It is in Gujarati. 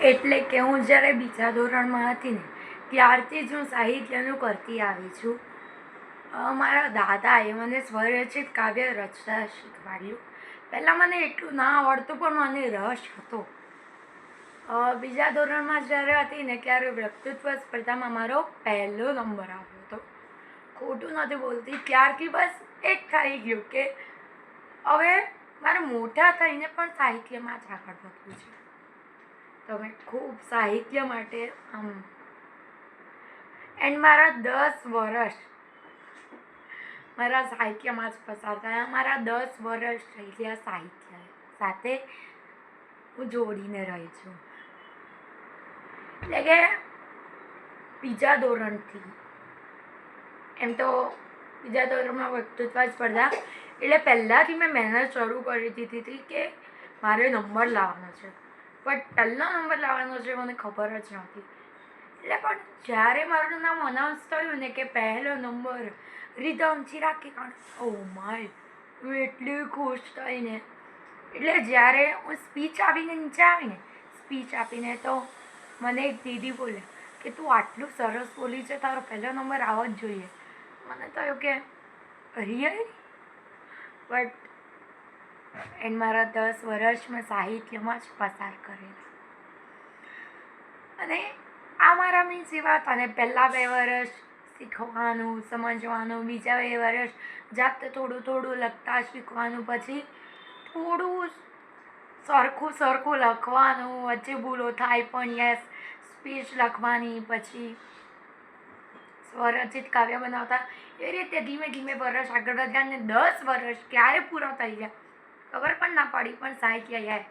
એટલે કે હું જ્યારે બીજા ધોરણમાં હતી ને ત્યારથી જ હું સાહિત્યનું કરતી આવી છું. મારા દાદાએ મને સ્વરચિત કાવ્ય રચતા શીખવાડ્યું. પહેલાં મને એટલું ના આવડતું પણ મને રસ હતો. બીજા ધોરણમાં જ્યારે હતી ને ત્યારે વક્તૃત્વ સ્પર્ધામાં મારો પહેલો નંબર આવ્યો હતો. ખોટું નથી બોલતી, ત્યારથી બસ એક થઈ ગયું કે હવે મારે મોટા થઈને પણ સાહિત્યમાં જ આગળ વધવું છે. તમે ખૂબ સાહિત્ય માટે એન્ડ મારા 10 વર્ષ મારા સાહિત્યમાં જ પસાર થયા. મારા 10 વર્ષ થઈ ગયા સાહિત્ય સાથે હું જોડીને રહી છું. એટલે કે બીજા ધોરણથી એમ તો બીજા ધોરણમાં વક્તૃત્વ સ્પર્ધા એટલે પહેલાંથી મેં મહેનત શરૂ કરી દીધી હતી કે મારે નંબર લાવવાનો છે, બટ પહેલો નંબર લાવવાનો છે મને ખબર જ નહોતી. એટલે પણ જ્યારે મારું નામ અનાઉન્સ થયું ને કે પહેલો number rhythm Chirag oh my, હું એટલી ખુશ થઈને. એટલે જ્યારે હું સ્પીચ આપીને નીચે આવીને સ્પીચ આપીને તો મને એક દીદી બોલે કે તું આટલું સરસ બોલી છે, તારો પહેલો નંબર આવવો જ જોઈએ. મને થયું કે રિયલી, બટ એન્ડ મારા 10 વર્ષ મેં સાહિત્યમાં જ પસાર કરેલા. અને આ મારા મીન્સ એ વાત. અને પહેલાં 2 વર્ષ શીખવાનું સમજવાનું, બીજા 2 વર્ષ જાતે થોડું થોડું લખતા શીખવાનું, પછી થોડું સરખું લખવાનું, વચ્ચે ભૂલો થાય પણ યસ સ્પીચ લખવાની, પછી સ્વરચિત કાવ્ય બનાવતા. એ રીતે ધીમે ધીમે વર્ષ આગળ વધ્યા અને 10 વર્ષ ક્યારે પૂરા થઈ ગયા ખબર પણ ના પડી, પણ સાહિત્ય યાર